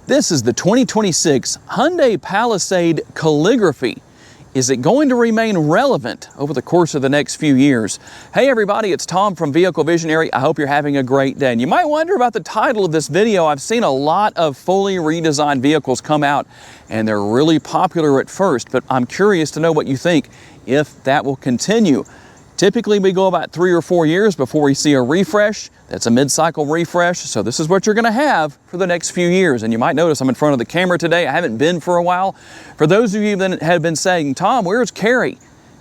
This is the 2026 Hyundai Palisade Calligraphy. Is it going to remain relevant over the course of the next few years? Hey everybody, it's Tom from Vehicle Visionary. I hope you're having a great day. And you might wonder about the title of this video. I've seen a lot of fully redesigned vehicles come out and they're really popular at first, but I'm curious to know what you think if that will continue. Typically we go about 3 or 4 years before we see a refresh. That's a mid-cycle refresh, so this is what you're gonna have for the next few years. And you might notice I'm in front of the camera today. I haven't been for a while. For those of you that have been saying, Tom, where's Kerry?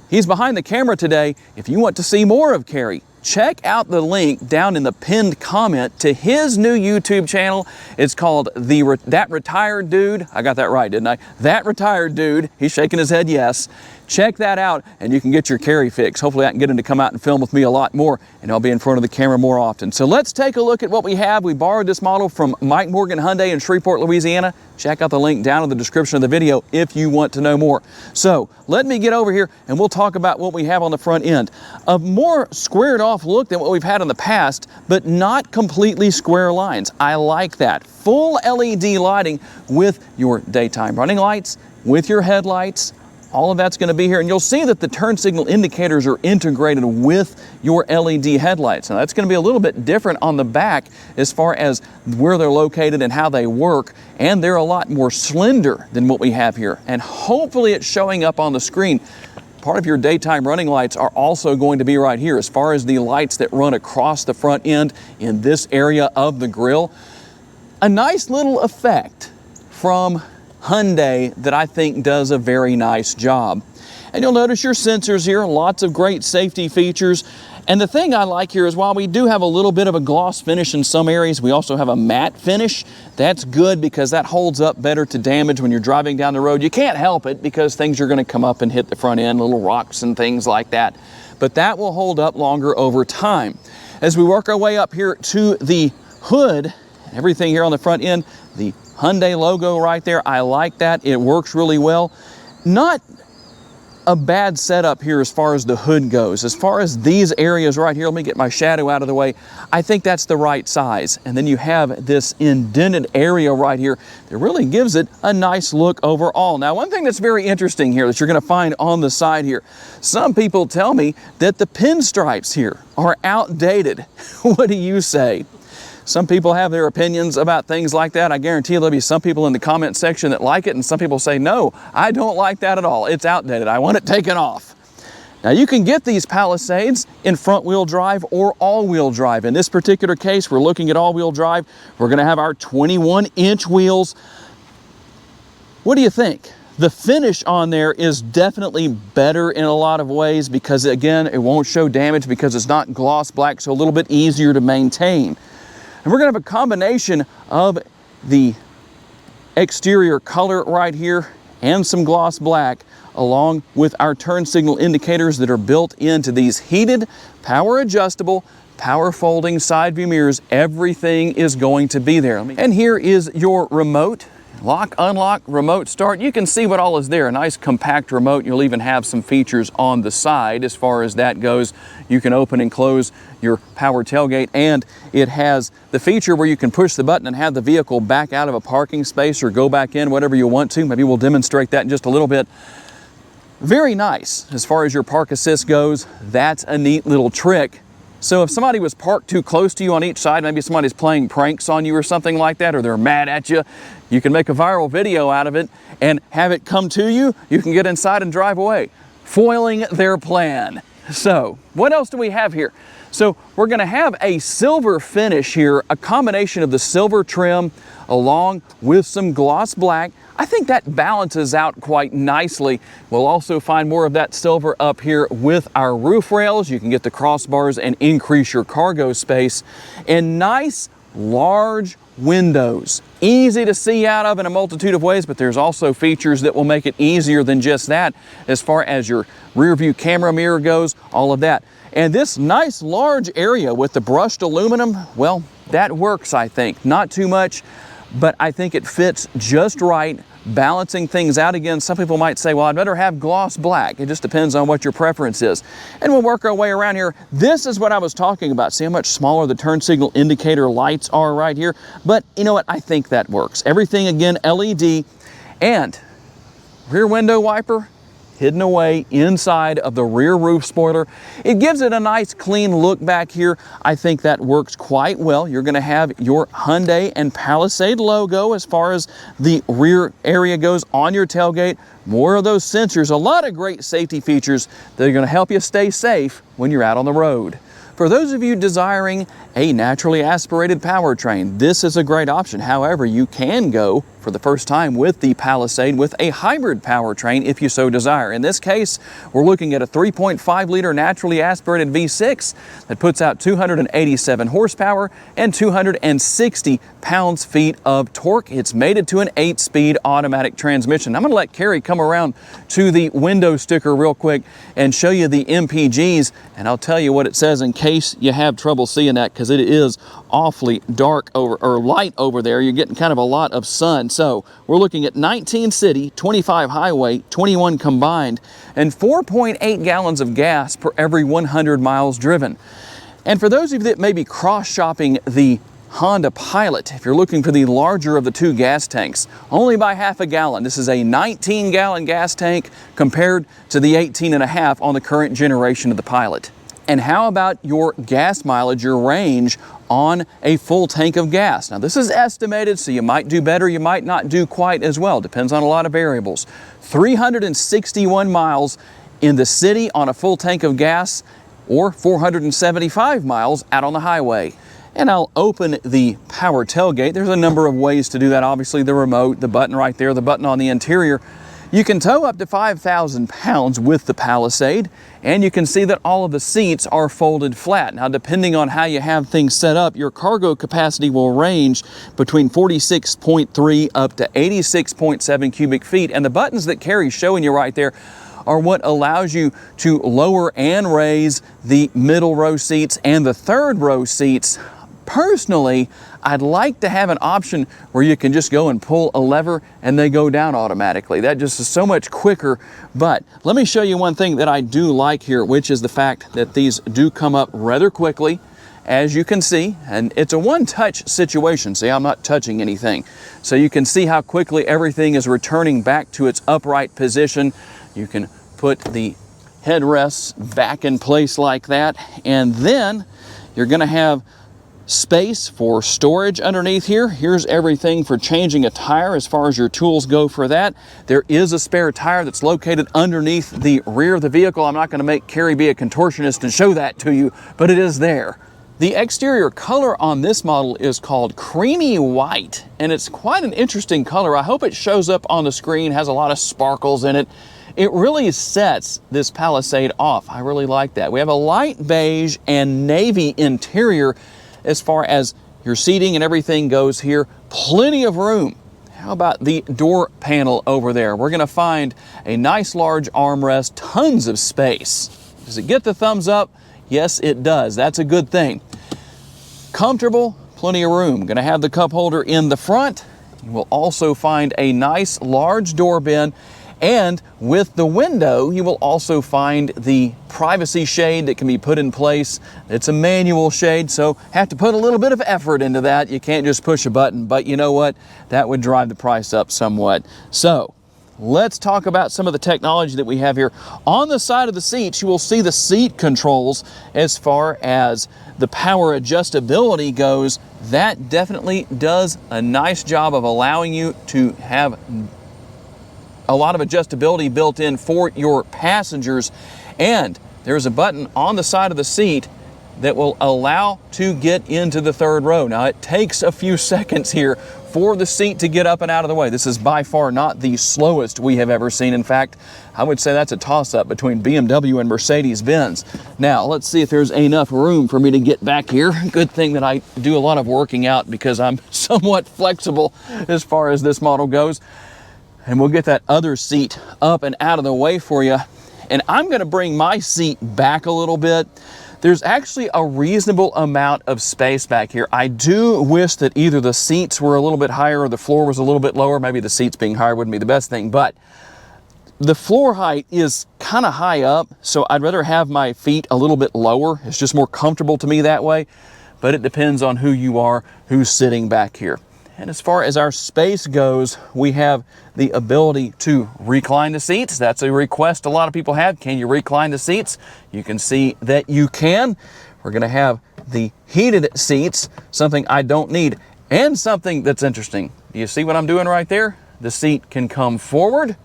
He's behind the camera today. If you want to see more of Kerry, check out the link down in the pinned comment to his new YouTube channel. It's called That Retired Dude. I got that right, didn't I? That Retired Dude. He's shaking his head yes. Check that out and you can get your Kerry fix. Hopefully I can get him to come out and film with me a lot more and I'll be in front of the camera more often. So let's take a look at what we have. We borrowed this model from Mike Morgan Hyundai in Shreveport, Louisiana. Check out the link down in the description of the video if you want to know more. So let me get over here and we'll talk about what we have on the front end. A more squared off look than what we've had in the past, but not completely square lines. I like that. Full LED lighting with your daytime running lights, with your headlights. All of that's going to be here, and you'll see that the turn signal indicators are integrated with your LED headlights. Now that's going to be a little bit different on the back as far as where they're located and how they work, and they're a lot more slender than what we have here, and hopefully it's showing up on the screen. Part of your daytime running lights are also going to be right here as far as the lights that run across the front end in this area of the grille. A nice little effect from Hyundai that I think does a very nice job. And you'll notice your sensors here, lots of great safety features. And the thing I like here is while we do have a little bit of a gloss finish in some areas, we also have a matte finish. That's good because that holds up better to damage when you're driving down the road. You can't help it because things are going to come up and hit the front end, little rocks and things like that. But that will hold up longer over time. As we work our way up here to the hood, everything here on the front end, the Hyundai logo right there, I like that. It works really well. Not a bad setup here as far as the hood goes. As far as these areas right here, let me get my shadow out of the way. I think that's the right size. And then you have this indented area right here that really gives it a nice look overall. Now, one thing that's very interesting here that you're gonna find on the side here, some people tell me that the pinstripes here are outdated. What do you say? Some people have their opinions about things like that. I guarantee there'll be some people in the comment section that like it, and some people say, no, I don't like that at all. It's outdated. I want it taken off. Now you can get these Palisades in front wheel drive or all wheel drive. In this particular case, we're looking at all wheel drive. We're gonna have our 21-inch wheels. What do you think? The finish on there is definitely better in a lot of ways because again, it won't show damage because it's not gloss black, so a little bit easier to maintain. And we're going to have a combination of the exterior color right here and some gloss black along with our turn signal indicators that are built into these heated, power adjustable, power folding side view mirrors. Everything is going to be there. And here is your remote. Lock, unlock, remote start. You can see what all is there. A nice compact remote. You'll even have some features on the side as far as that goes. You can open and close your power tailgate, and it has the feature where you can push the button and have the vehicle back out of a parking space or go back in, whatever you want to. Maybe we'll demonstrate that in just a little bit. Very nice as far as your park assist goes. That's a neat little trick. So if somebody was parked too close to you on each side, maybe somebody's playing pranks on you or something like that, or they're mad at you, you can make a viral video out of it and have it come to you. You can get inside and drive away, foiling their plan. So what else do we have here? So we're gonna have a silver finish here, a combination of the silver trim along with some gloss black. I think that balances out quite nicely. We'll also find more of that silver up here with our roof rails. You can get the crossbars and increase your cargo space. And nice large windows. Easy to see out of in a multitude of ways, but there's also features that will make it easier than just that as far as your rear view camera mirror goes, all of that. And this nice large area with the brushed aluminum, well, that works, I think. Not too much, but I think it fits just right balancing things out again. Some people might say, well, I'd better have gloss black. It just depends on what your preference is. And we'll work our way around here. This is what I was talking about. See how much smaller the turn signal indicator lights are right here? But you know what? I think that works. Everything, again, LED, and rear window wiper hidden away inside of the rear roof spoiler. It gives it a nice clean look back here. I think that works quite well. You're going to have your Hyundai and Palisade logo as far as the rear area goes on your tailgate. More of those sensors, a lot of great safety features that are going to help you stay safe when you're out on the road. For those of you desiring a naturally aspirated powertrain, this is a great option. However, you can go for the first time with the Palisade with a hybrid powertrain if you so desire. In this case, we're looking at a 3.5 liter naturally aspirated V6 that puts out 287 horsepower and 260 pounds-feet of torque. It's mated to an 8-speed automatic transmission. I'm going to let Carrie come around to the window sticker real quick and show you the MPGs, and I'll tell you what it says in case you have trouble seeing that, because it is awfully dark or light over there. You're getting kind of a lot of sun. So we're looking at 19 city, 25 highway, 21 combined, and 4.8 gallons of gas per every 100 miles driven. And for those of you that may be cross-shopping the Honda Pilot, if you're looking for the larger of the two gas tanks, only by half a gallon. This is a 19-gallon gas tank compared to the 18.5 on the current generation of the Pilot. And how about your gas mileage, your range on a full tank of gas? Now this is estimated, so you might do better, you might not do quite as well. Depends on a lot of variables. 361 miles in the city on a full tank of gas, or 475 miles out on the highway. And I'll open the power tailgate. There's a number of ways to do that. Obviously the remote, the button right there, the button on the interior. You can tow up to 5,000 pounds with the Palisade, and you can see that all of the seats are folded flat. Now, depending on how you have things set up, your cargo capacity will range between 46.3 up to 86.7 cubic feet. And the buttons that Carrie's showing you right there are what allows you to lower and raise the middle row seats and the third row seats. Personally, I'd like to have an option where you can just go and pull a lever and they go down automatically. That just is so much quicker. But let me show you one thing that I do like here, which is the fact that these do come up rather quickly, as you can see, and it's a one-touch situation. See, I'm not touching anything. So you can see how quickly everything is returning back to its upright position. You can put the headrests back in place like that, and then you're going to have space for storage underneath here. Here's everything for changing a tire as far as your tools go for that. There is a spare tire that's located underneath the rear of the vehicle. I'm not going to make Carrie be a contortionist and show that to you, but it is there. The exterior color on this model is called creamy white, and it's quite an interesting color. I hope it shows up on the screen, has a lot of sparkles in it. It really sets this Palisade off. I really like that. We have a light beige and navy interior as far as your seating and everything goes here. Plenty of room. How about the door panel over there? We're going to find a nice large armrest, tons of space. Does it get the thumbs up? Yes, it does. That's a good thing. Comfortable, plenty of room. Going to have the cup holder in the front. You will also find a nice large door bin. And with the window, you will also find the privacy shade that can be put in place. It's a manual shade, so have to put a little bit of effort into that. You can't just push a button, but you know what? That would drive the price up somewhat. So let's talk about some of the technology that we have here. On the side of the seats, you will see the seat controls as far as the power adjustability goes. That definitely does a nice job of allowing you to have a lot of adjustability built in for your passengers. And there's a button on the side of the seat that will allow to get into the third row. Now, it takes a few seconds here for the seat to get up and out of the way. This is by far not the slowest we have ever seen. In fact, I would say that's a toss-up between BMW and Mercedes-Benz. Now, let's see if there's enough room for me to get back here. Good thing that I do a lot of working out because I'm somewhat flexible as far as this model goes. And we'll get that other seat up and out of the way for you. And I'm going to bring my seat back a little bit There's actually a reasonable amount of space back here. I do wish that either the seats were a little bit higher or the floor was a little bit lower. Maybe the seats being higher wouldn't be the best thing, but the floor height is kind of high up, so I'd rather have my feet a little bit lower. It's just more comfortable to me that way, but it depends on who you are, who's sitting back here. And as far as our space goes, we have the ability to recline the seats. That's a request a lot of people have. Can you recline the seats? You can see that you can. We're going to have the heated seats, something I don't need, and something that's interesting. Do you see what I'm doing right there? The seat can come forward,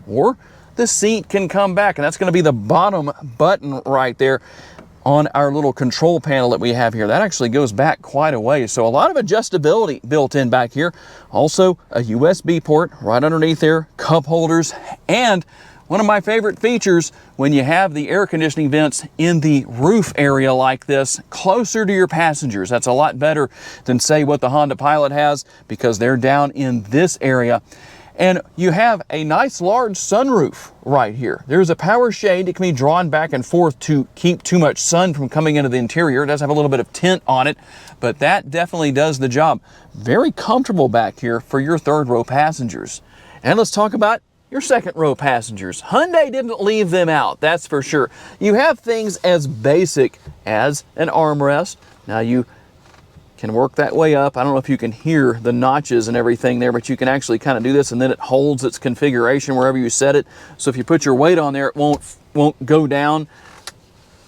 or the seat can come back, and that's going to be the bottom button right there on our little control panel that we have here. That actually goes back quite a ways, so a lot of adjustability built in back here. Also a USB port right underneath there, cup holders, and one of my favorite features when you have the air conditioning vents in the roof area like this, closer to your passengers. That's a lot better than say what the Honda Pilot has, because they're down in this area. And you have a nice large sunroof right here. There's a power shade that can be drawn back and forth to keep too much sun from coming into the interior. It does have a little bit of tint on it, but that definitely does the job. Very comfortable back here for your third row passengers. And let's talk about your second row passengers. Hyundai didn't leave them out, that's for sure. You have things as basic as an armrest. Now you can work that way up. I don't know if you can hear the notches and everything there, but you can actually kind of do this, and then it holds its configuration wherever you set it. So if you put your weight on there, it won't go down.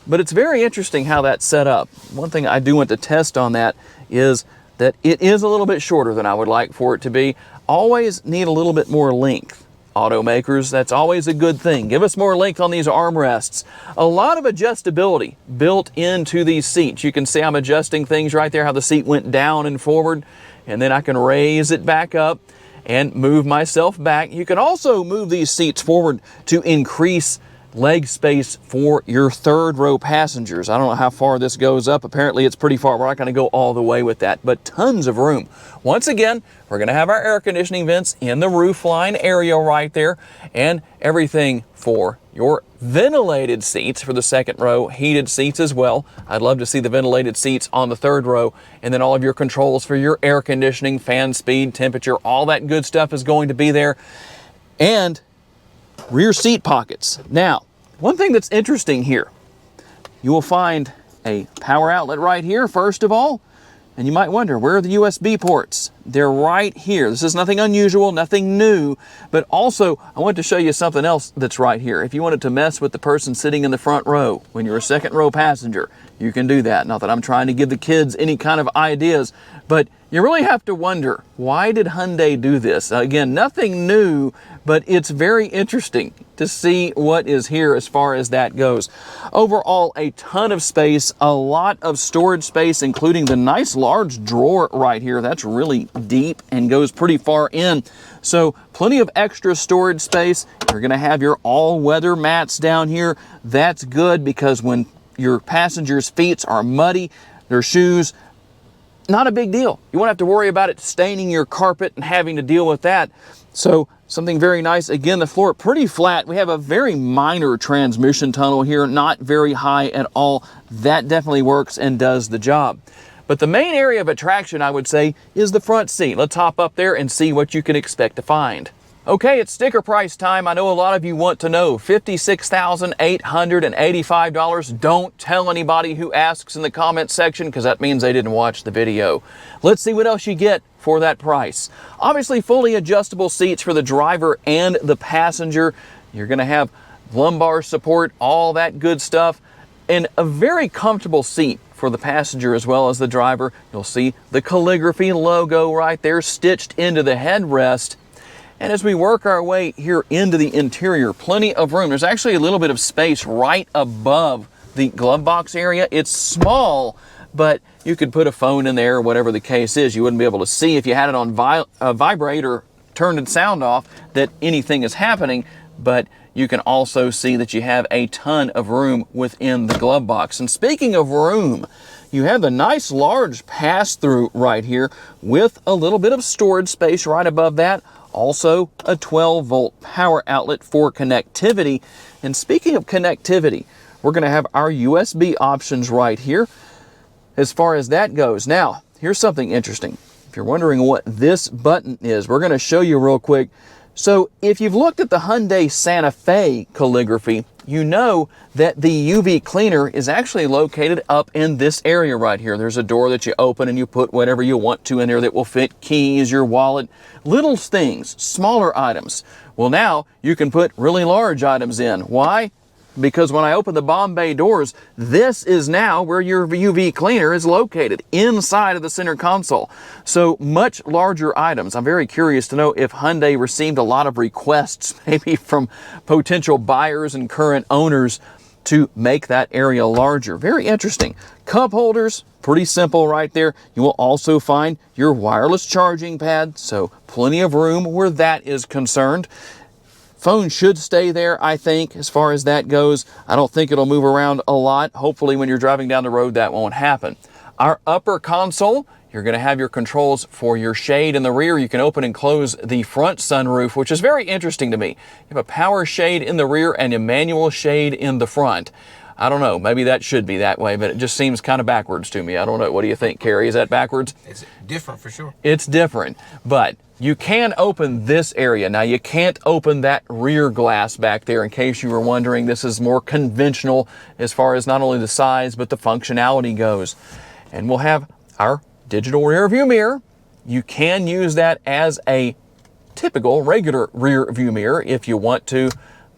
But it's very interesting how that's set up. One thing I do want to test on that is that it is a little bit shorter than I would like for it to be. Always need a little bit more length. Automakers, that's always a good thing. Give us more length on these armrests. A lot of adjustability built into these seats. You can see I'm adjusting things right there, how the seat went down and forward, and then I can raise it back up and move myself back. You can also move these seats forward to increase leg space for your third row passengers. I don't know how far this goes up. Apparently it's pretty far. We're not going to go all the way with that, but tons of room. Once again, we're going to have our air conditioning vents in the roof line area right there, and everything for your ventilated seats for the second row, heated seats as well. I'd love to see the ventilated seats on the third row, and then all of your controls for your air conditioning, fan speed, temperature, all that good stuff is going to be there. And rear seat pockets. Now, one thing that's interesting here, you will find a power outlet right here, first of all, and you might wonder, where are the USB ports? They're right here. This is nothing unusual, nothing new, but also I want to show you something else that's right here. If you wanted to mess with the person sitting in the front row when you're a second row passenger, you can do that. Not that I'm trying to give the kids any kind of ideas, but you really have to wonder, why did Hyundai do this? Again, nothing new, but it's very interesting to see what is here as far as that goes. Overall, a ton of space, a lot of storage space, including the nice large drawer right here. That's really deep and goes pretty far in. So plenty of extra storage space. You're going to have your all-weather mats down here. That's good, because when your passengers' feet are muddy, their shoes, not a big deal. You won't have to worry about it staining your carpet and having to deal with that. So something very nice. Again, the floor pretty flat. We have a very minor transmission tunnel here, not very high at all. That definitely works and does the job. But the main area of attraction, I would say, is the front seat. Let's hop up there and see what you can expect to find. Okay, it's sticker price time. I know a lot of you want to know. $56,885. Don't tell anybody who asks in the comment section, because that means they didn't watch the video. Let's see what else you get for that price. Obviously, fully adjustable seats for the driver and the passenger. You're going to have lumbar support, all that good stuff, and a very comfortable seat for the passenger as well as the driver. You'll see the calligraphy logo right there stitched into the headrest. And as we work our way here into the interior, plenty of room. There's actually a little bit of space right above the glove box area. It's small, but you could put a phone in there or whatever the case is. You wouldn't be able to see if you had it on vibrate or turned the sound off that anything is happening, but you can also see that you have a ton of room within the glove box. And speaking of room, you have the nice large pass-through right here with a little bit of storage space right above that. Also, a 12-volt power outlet for connectivity. And speaking of connectivity, We're going to have our USB options right here as far as that goes. Now, here's something interesting. If you're wondering what this button is, we're going to show you real quick. So if you've looked at the Hyundai Santa Fe Calligraphy, you know that the UV cleaner is actually located up in this area right here. There's a door that you open and you put whatever you want to in there that will fit keys, your wallet, little things, smaller items. Well, now you can put really large items in. Why? Because when I open the Bombay doors, this is now where your UV cleaner is located, inside of the center console. So much larger items. I'm very curious to know if Hyundai received a lot of requests, maybe from potential buyers and current owners, to make that area larger. Very interesting. Cup holders, pretty simple right there. You will also find your wireless charging pad, so plenty of room where that is concerned. Phone should stay there, I think, as far as that goes. I don't think it'll move around a lot. Hopefully when you're driving down the road, that won't happen. Our upper console, you're going to have your controls for your shade in the rear. You can open and close the front sunroof, which is very interesting to me. You have a power shade in the rear and a manual shade in the front. I don't know, maybe that should be that way, but it just seems kind of backwards to me. I don't know. What do you think, Carrie? Is that backwards? It's different for sure. It's different, but you can open this area. Now, you can't open that rear glass back there, in case you were wondering. This is more conventional as far as not only the size, but the functionality goes. And we'll have our digital rear view mirror. You can use that as a typical regular rear view mirror if you want to,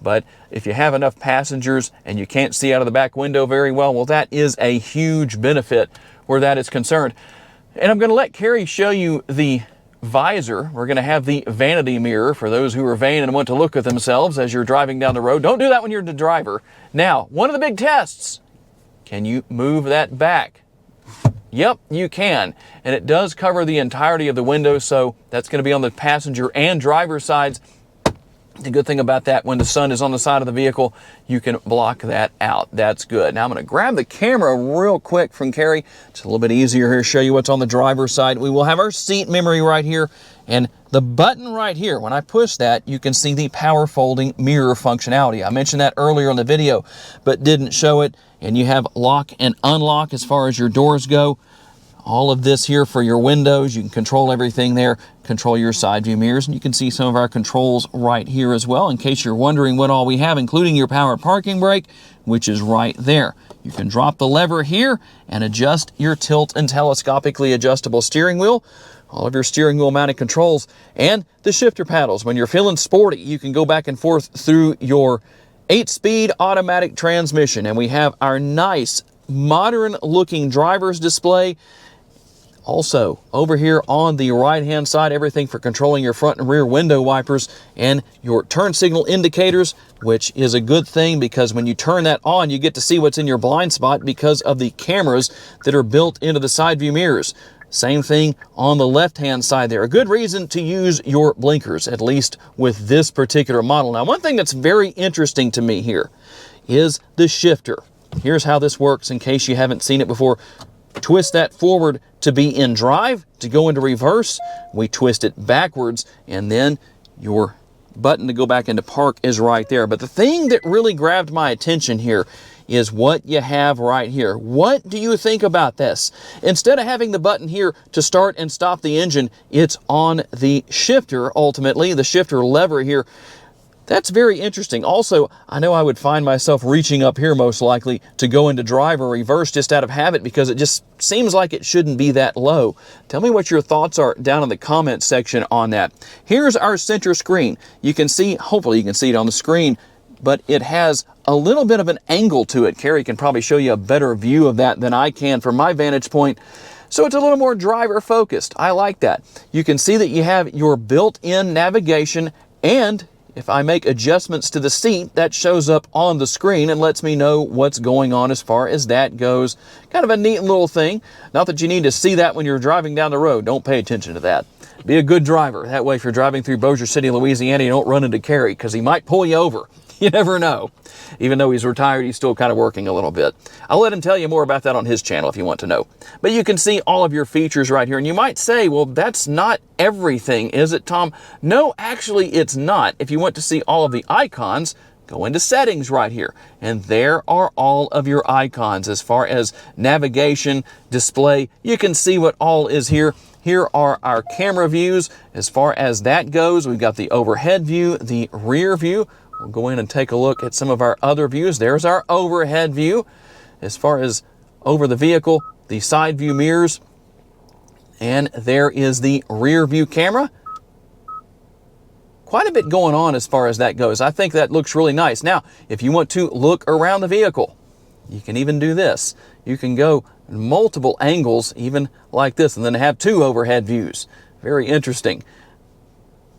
but if you have enough passengers and you can't see out of the back window very well, well, that is a huge benefit where that is concerned. And I'm going to let Carrie show you the visor. We're going to have the vanity mirror for those who are vain and want to look at themselves as you're driving down the road. Don't do that when you're the driver. Now, one of the big tests, can you move that back? Yep, you can. And it does cover the entirety of the window, so that's going to be on the passenger and driver sides. The good thing about that, when the sun is on the side of the vehicle, you can block that out. That's good. Now I'm going to grab the camera real quick from Carrie. It's a little bit easier here to show you what's on the driver's side. We will have our seat memory right here, and the button right here. When I push that, you can see the power folding mirror functionality. I mentioned that earlier in the video, but didn't show it. And you have lock and unlock as far as your doors go. All of this here for your windows. You can control everything there, control your side view mirrors, and you can see some of our controls right here as well, in case you're wondering what all we have, including your power parking brake, which is right there. You can drop the lever here and adjust your tilt and telescopically adjustable steering wheel, all of your steering wheel mounted controls, and the shifter paddles. When you're feeling sporty, you can go back and forth through your 8-speed automatic transmission, and we have our nice modern looking driver's display. Also, over here on the right-hand side, everything for controlling your front and rear window wipers and your turn signal indicators, which is a good thing because when you turn that on, you get to see what's in your blind spot because of the cameras that are built into the side view mirrors. Same thing on the left-hand side there. A good reason to use your blinkers, at least with this particular model. Now, one thing that's very interesting to me here is the shifter. Here's how this works in case you haven't seen it before. Twist that forward to be in drive. To go into reverse, we twist it backwards, and then your button to go back into park is right there. But the thing that really grabbed my attention here is what you have right here. What do you think about this? Instead of having the button here to start and stop the engine, it's on the shifter, ultimately, the shifter lever here. That's very interesting. Also, I know I would find myself reaching up here most likely to go into drive or reverse just out of habit because it just seems like it shouldn't be that low. Tell me what your thoughts are down in the comments section on that. Here's our center screen. You can see, hopefully you can see it on the screen, but it has a little bit of an angle to it. Carrie can probably show you a better view of that than I can from my vantage point. So it's a little more driver focused. I like that. You can see that you have your built-in navigation, and if I make adjustments to the seat, that shows up on the screen and lets me know what's going on as far as that goes. Kind of a neat little thing. Not that you need to see that when you're driving down the road. Don't pay attention to that. Be a good driver. That way, if you're driving through Bossier City, Louisiana, you don't run into Carrie because he might pull you over. You never know. Even though he's retired, he's still kind of working a little bit. I'll let him tell you more about that on his channel if you want to know. But you can see all of your features right here. And you might say, well, that's not everything, is it, Tom? No, actually, it's not. If you want to see all of the icons, go into settings right here, and there are all of your icons as far as navigation, display. You can see what all is here. Here are our camera views. As far as that goes, we've got the overhead view, the rear view. We'll go in and take a look at some of our other views. There's our overhead view. As far as over the vehicle, the side view mirrors, and there is the rear view camera. Quite a bit going on as far as that goes. I think that looks really nice. Now, if you want to look around the vehicle, you can even do this. You can go multiple angles, even like this, and then have two overhead views. Very interesting.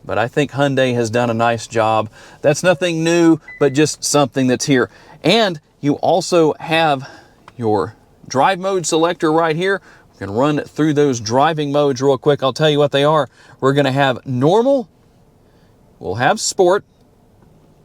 But I think Hyundai has done a nice job. That's nothing new, but just something that's here. And you also have your drive mode selector right here. We can run through those driving modes real quick. I'll tell you what they are. We're going to have normal. We'll have sport.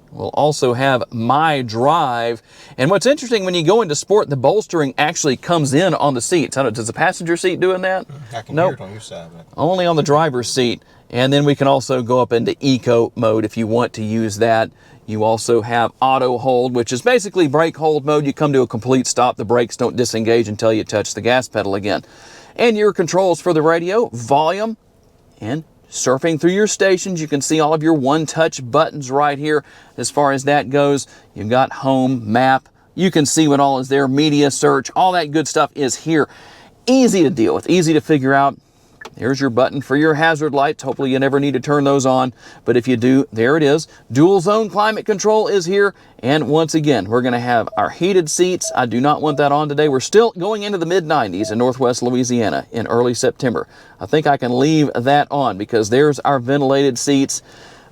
We'll also have my drive. And what's interesting, when you go into sport, the bolstering actually comes in on the seats. I don't know, does the passenger seat doing that? I can hear it on your side. But only on the driver's seat. And then we can also go up into eco mode if you want to use that. You also have auto hold, which is basically brake hold mode. You come to a complete stop. The brakes don't disengage until you touch the gas pedal again. And your controls for the radio, volume, and surfing through your stations. You can see all of your one-touch buttons right here. As far as that goes, you've got home, map. You can see what all is there, media search, all that good stuff is here. Easy to deal with, easy to figure out. There's your button for your hazard lights. Hopefully you never need to turn those on, but if you do, there it is. Dual zone climate control is here. And once again, we're gonna have our heated seats. I do not want that on today. We're still going into the mid-90s in Northwest Louisiana in early September. I think I can leave that on because there's our ventilated seats.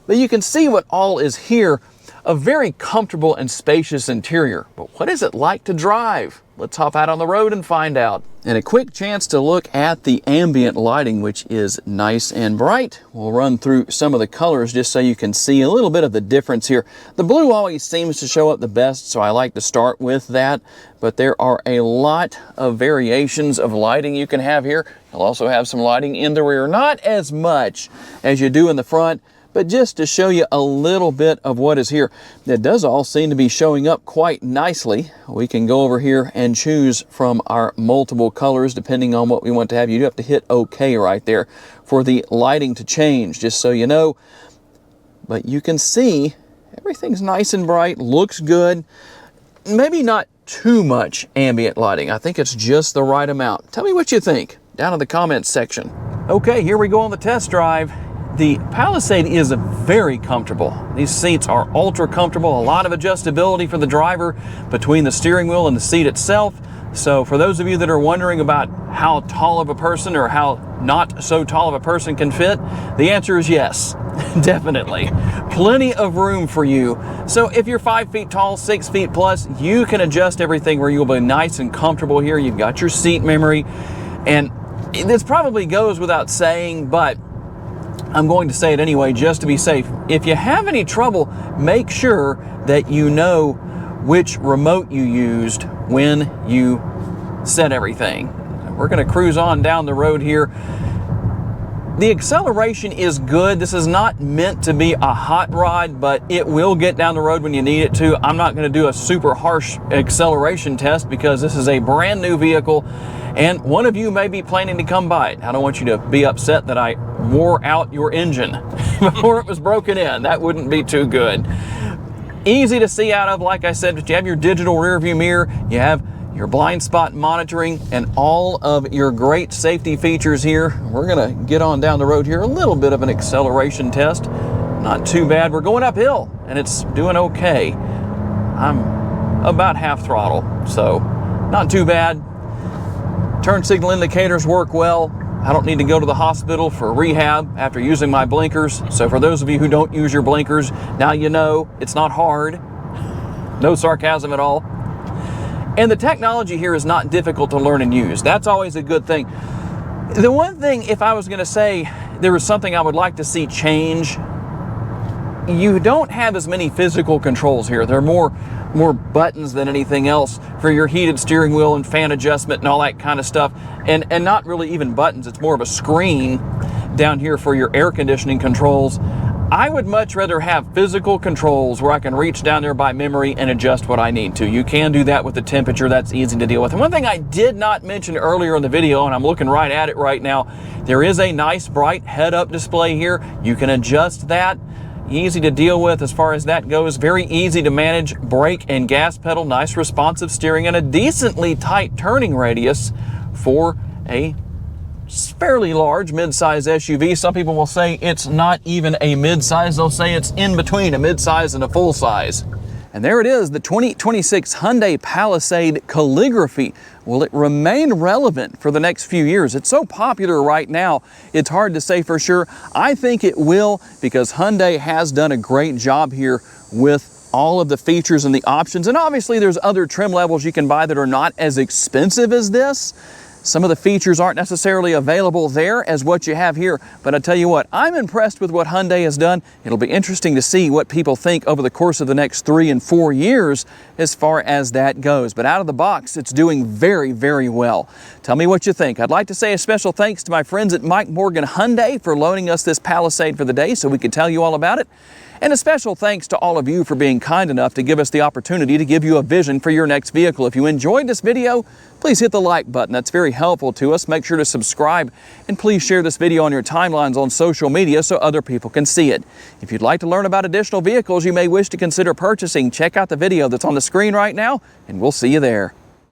But you can see what all is here. A very comfortable and spacious interior. But what is it like to drive? Let's hop out on the road and find out. And a quick chance to look at the ambient lighting, which is nice and bright. We'll run through some of the colors just so you can see a little bit of the difference here. The blue always seems to show up the best, so I like to start with that. But there are a lot of variations of lighting you can have here. You'll also have some lighting in the rear. Not as much as you do in the front, but just to show you a little bit of what is here. It does all seem to be showing up quite nicely. We can go over here and choose from our multiple colors depending on what we want to have. You do have to hit OK right there for the lighting to change, just so you know. But you can see everything's nice and bright, looks good. Maybe not too much ambient lighting. I think it's just the right amount. Tell me what you think down in the comments section. Okay, here we go on the test drive. The Palisade is very comfortable. These seats are ultra comfortable, a lot of adjustability for the driver between the steering wheel and the seat itself. So for those of you that are wondering about how tall of a person or how not so tall of a person can fit, the answer is yes, definitely. Plenty of room for you. So if you're 5 feet tall, 6 feet plus, you can adjust everything where you'll be nice and comfortable here. You've got your seat memory, and this probably goes without saying, but I'm going to say it anyway just to be safe. If you have any trouble, make sure that you know which remote you used when you set everything. We're going to cruise on down the road here. The acceleration is good. This is not meant to be a hot rod, but it will get down the road when you need it to. I'm not going to do a super harsh acceleration test because this is a brand new vehicle and one of you may be planning to come by it. I don't want you to be upset that I wore out your engine before it was broken in. That wouldn't be too good. Easy to see out of, like I said, but you have your digital rear view mirror, you have your blind spot monitoring, and all of your great safety features here. We're gonna get on down the road here, a little bit of an acceleration test. Not too bad. We're going uphill and it's doing okay. I'm about half throttle, so not too bad. Turn signal indicators work well. I don't need to go to the hospital for rehab after using my blinkers. So for those of you who don't use your blinkers, now you know it's not hard. No sarcasm at all. And the technology here is not difficult to learn and use. That's always a good thing. The one thing, if I was going to say there was something I would like to see change, you don't have as many physical controls here. There are more buttons than anything else for your heated steering wheel and fan adjustment and all that kind of stuff. And not really even buttons. It's more of a screen down here for your air conditioning controls. I would much rather have physical controls where I can reach down there by memory and adjust what I need to. You can do that with the temperature. That's easy to deal with. And one thing I did not mention earlier in the video, and I'm looking right at it right now, there is a nice bright head-up display here. You can adjust that. Easy to deal with as far as that goes. Very easy to manage. Brake and gas pedal, nice responsive steering, and a decently tight turning radius for a fairly large mid-size SUV. Some people will say it's not even a mid-size. They'll say it's in between a mid-size and a full-size. And there it is, the 2026 Hyundai Palisade Calligraphy. Will it remain relevant for the next few years? It's so popular right now, it's hard to say for sure. I think it will, because Hyundai has done a great job here with all of the features and the options. And obviously there's other trim levels you can buy that are not as expensive as this. Some of the features aren't necessarily available there as what you have here, but I tell you what, I'm impressed with what Hyundai has done. It'll be interesting to see what people think over the course of the next 3 and 4 years as far as that goes. But out of the box, it's doing very, very well. Tell me what you think. I'd like to say a special thanks to my friends at Mike Morgan Hyundai for loaning us this Palisade for the day so we could tell you all about it. And a special thanks to all of you for being kind enough to give us the opportunity to give you a vision for your next vehicle. If you enjoyed this video, please hit the like button. That's very helpful to us. Make sure to subscribe, and please share this video on your timelines on social media so other people can see it. If you'd like to learn about additional vehicles you may wish to consider purchasing, check out the video that's on the screen right now, and we'll see you there.